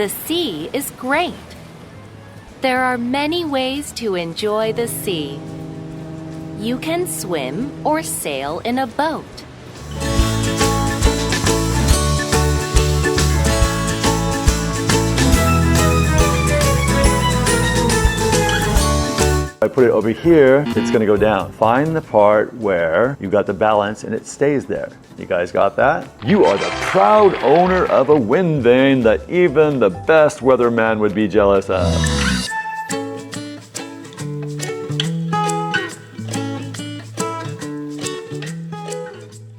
The sea is great. There are many ways to enjoy the sea. You can swim or sail in a boat. I put it over here, it's going to go down. Find the part where you got the balance and it stays there. You guys got that? You are the proud owner of a wind vane that even the best weatherman would be jealous of.